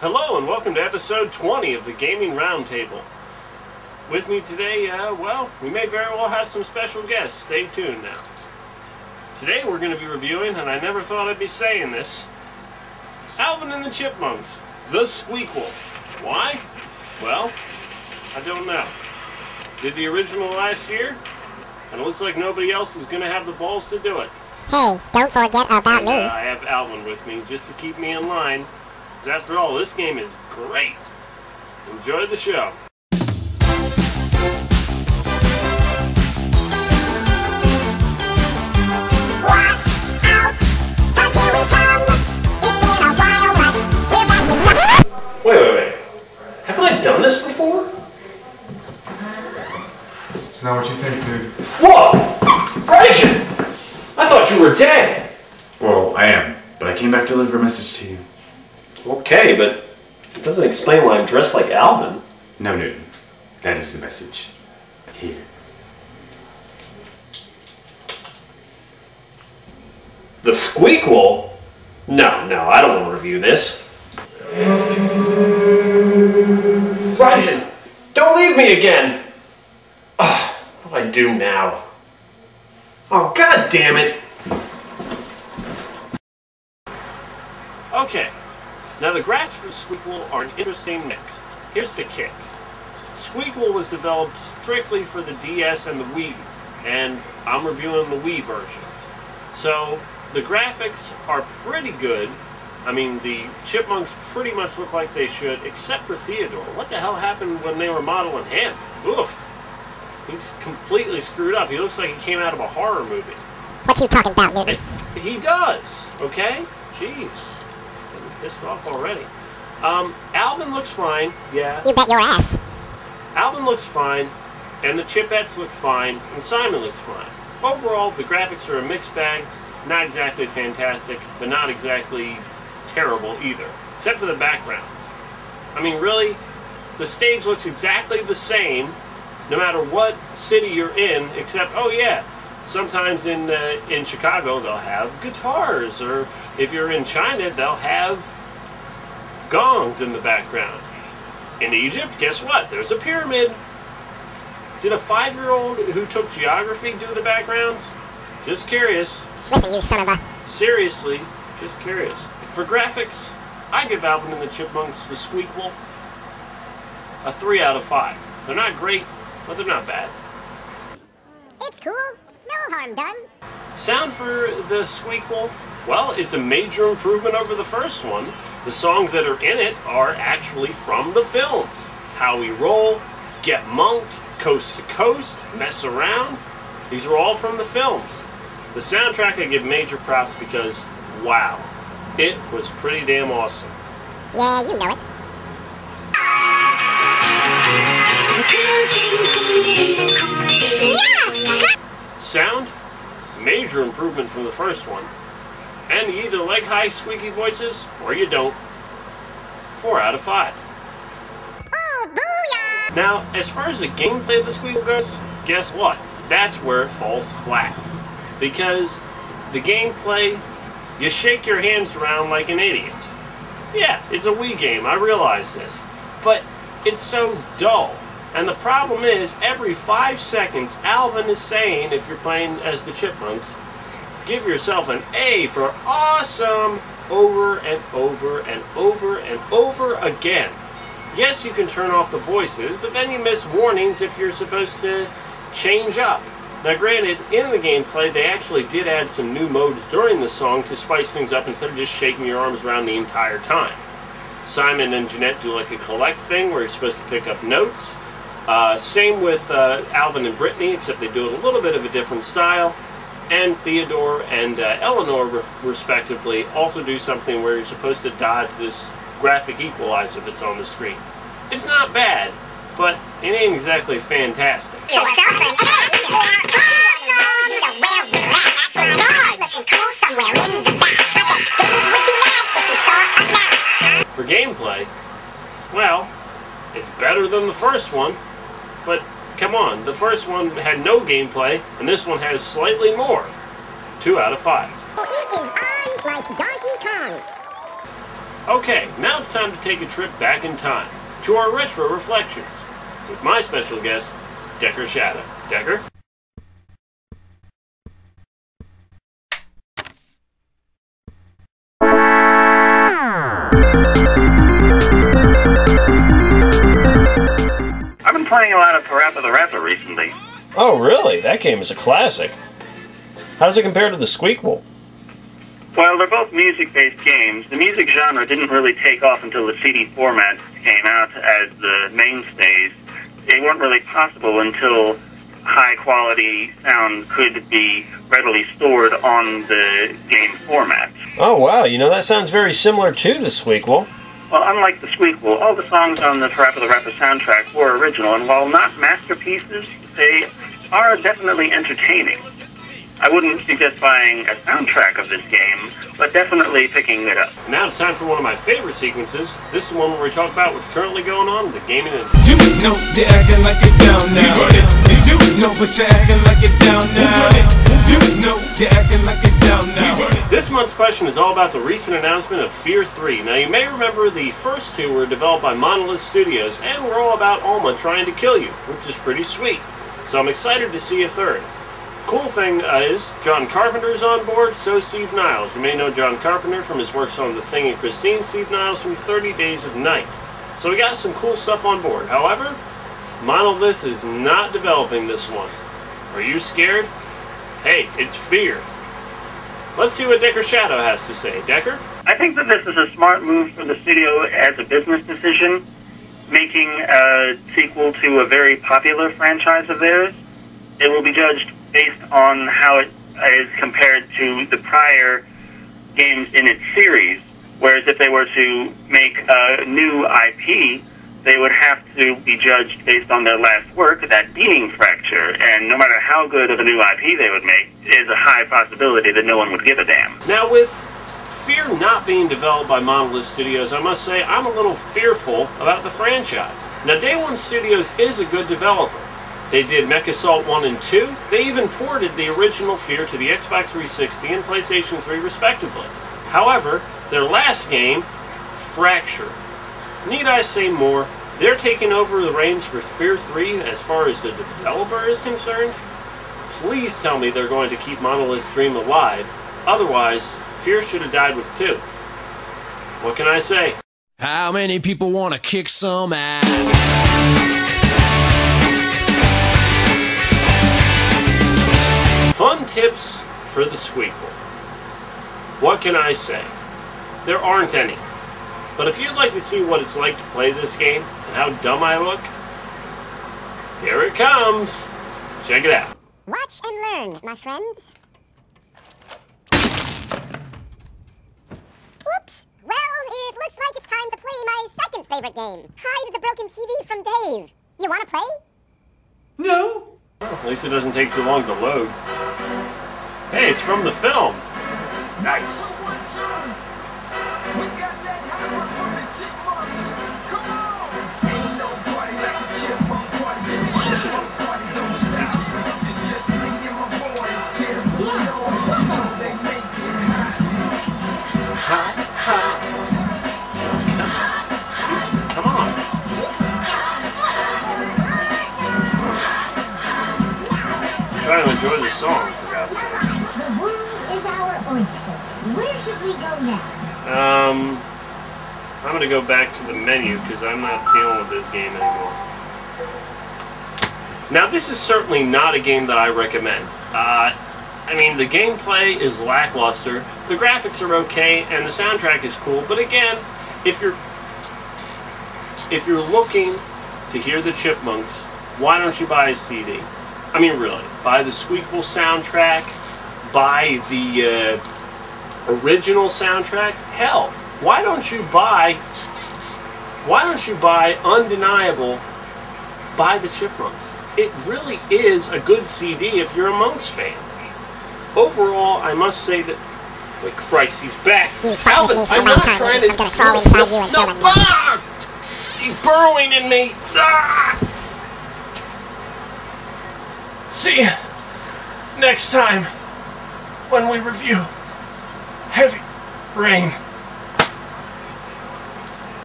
Hello and welcome to episode 20 of the Gaming Roundtable. With me today, well, we may very well have some special guests. Stay tuned now. Today we're going to be reviewing, and I never thought I'd be saying this, Alvin and the Chipmunks, the Squeakquel. Why? Well, I don't know. Did the original last year, and it looks like nobody else is going to have the balls to do it. Hey, don't forget about me. I have Alvin with me just to keep me in line. Because after all, this game is great. Enjoy the show. Watch out, 'cause here we come. It's been a while, but we're back with some... Wait. Haven't I done this before? It's not what you think, dude. Whoa! Rachel! I thought you were dead. Well, I am, but I came back to deliver a message to you. Okay, but it doesn't explain why I'm dressed like Alvin. No, Newton. That is the message. Here. The Squeakquel? No, I don't want to review this. Ryan, don't leave me again! Ugh, what do I do now? Oh, god damn it! Okay. Now the graphics for Squeakquel are an interesting mix. Here's the kick. Squeakquel was developed strictly for the DS and the Wii, and I'm reviewing the Wii version. So the graphics are pretty good. I mean, the Chipmunks pretty much look like they should, except for Theodore. What the hell happened when they were modeling him? Oof. He's completely screwed up. He looks like he came out of a horror movie. What you talking about, Newton? He does, okay? Jeez. Pissed off already. Alvin looks fine, yeah. You bet your ass. Alvin looks fine, and the Chipettes look fine, and Simon looks fine. Overall, the graphics are a mixed bag. Not exactly fantastic, but not exactly terrible either. Except for the backgrounds. I mean, really, the stage looks exactly the same, no matter what city you're in, except, oh yeah, sometimes in Chicago they'll have guitars, or if you're in China they'll have gongs in the background. In Egypt, guess what? There's a pyramid. Did a 5-year-old who took geography do the backgrounds? Just curious. Listen, you son of a... Seriously, just curious. For graphics, I give Alvin and the Chipmunks, the Squeakquel, a 3 out of 5. They're not great, but they're not bad. It's cool. No harm done. Sound for the Squeakquel? Well, it's a major improvement over the first one. The songs that are in it are actually from the films. How We Roll, Get Monked, Coast to Coast, Mess Around. These are all from the films. The soundtrack I give major props because, wow, it was pretty damn awesome. Yeah, you know it. Sound, major improvement from the first one. And you either like high squeaky voices, or you don't. 4 out of 5. Oh, booyah! Now, as far as the gameplay of the Squeakquel goes, guess what? That's where it falls flat. Because the gameplay, you shake your hands around like an idiot. Yeah, it's a Wii game, I realize this. But it's so dull. And the problem is, every 5 seconds, Alvin is saying, if you're playing as the Chipmunks, give yourself an A for awesome over and over and over and over again. Yes, you can turn off the voices, but then you miss warnings if you're supposed to change up. Now granted, in the gameplay, they actually did add some new modes during the song to spice things up instead of just shaking your arms around the entire time. Simon and Jeanette do like a collect thing where you're supposed to pick up notes. Same with Alvin and Brittany, except they do it a little bit of a different style. And Theodore and Eleanor, respectively, also do something where you're supposed to dodge this graphic equalizer that's on the screen. It's not bad, but it ain't exactly fantastic. For gameplay, well, it's better than the first one, but come on, the first one had no gameplay, and this one has slightly more. 2 out of 5. It is on like Donkey Kong. Okay, now it's time to take a trip back in time to our retro reflections with my special guest, Decker Shadow. Decker? I've been playing a lot of Parappa the Rapper recently. Oh, really? That game is a classic. How does it compare to the Squeakquel? Well, they're both music-based games. The music genre didn't really take off until the CD formats came out as the mainstays. They weren't really possible until high-quality sound could be readily stored on the game formats. Oh, wow. You know, that sounds very similar to the Squeakquel. Well, unlike the Squeakquel, all the songs on the Parappa the Rapper soundtrack were original, and while not masterpieces, they are definitely entertaining. I wouldn't suggest buying a soundtrack of this game, but definitely picking it up. Now it's time for one of my favorite sequences. This is the one where we talk about what's currently going on in the gaming industry. You know you're acting like it's down now. You know but you're acting like it's down now. You know you're acting like it's down now. This month's question is all about the recent announcement of Fear 3. Now you may remember the first two were developed by Monolith Studios and were all about Alma trying to kill you, which is pretty sweet. So I'm excited to see a third. Cool thing is, John Carpenter's on board, so is Steve Niles. You may know John Carpenter from his works on The Thing and Christine, Steve Niles from 30 Days of Night. So we got some cool stuff on board. However, Monolith is not developing this one. Are you scared? Hey, it's Fear. Let's see what Decker Shadow has to say. Decker? I think that this is a smart move for the studio as a business decision, making a sequel to a very popular franchise of theirs. It will be judged based on how it is compared to the prior games in its series, whereas if they were to make a new IP, they would have to be judged based on their last work, that being Fracture, and no matter how good of a new IP they would make, is a high possibility that no one would give a damn. Now with Fear not being developed by Monolith Studios, I must say I'm a little fearful about the franchise. Now Day One Studios is a good developer. They did MechAssault 1 and 2. They even ported the original Fear to the Xbox 360 and PlayStation 3 respectively. However, their last game, Fracture. Need I say more? They're taking over the reins for Fear 3 as far as the developer is concerned. Please tell me they're going to keep Monolith's dream alive. Otherwise, Fear should have died with 2. What can I say? How many people want to kick some ass? Fun tips for the Squeakquel. What can I say? There aren't any. But if you'd like to see what it's like to play this game and how dumb I look, here it comes. Check it out. Watch and learn, my friends. Oops. Well, it looks like it's time to play my second favorite game. Hide the broken TV from Dave. You want to play? No. Well, at least it doesn't take too long to load. Hey, it's from the film. Nice. Come on. Trying to enjoy the song, for God's sake. The world is our oyster. Where should we go next? I'm gonna go back to the menu because I'm not dealing with this game anymore. Now, this is certainly not a game that I recommend. I mean, the gameplay is lackluster, the graphics are okay, and the soundtrack is cool. But again, if you're looking to hear the Chipmunks, why don't you buy a CD? I mean, really, buy the Squeakquel soundtrack, buy the original soundtrack. Hell, why don't you buy Undeniable by the Chipmunks? It really is a good CD if you're a Monks fan. Overall, I must say that... Wait, Christ, he's back. Alvin, I'm not trying to... I'm gonna crawl inside you and kill him. Ah! He's burrowing in me. Ah! See you next time when we review Heavy Rain.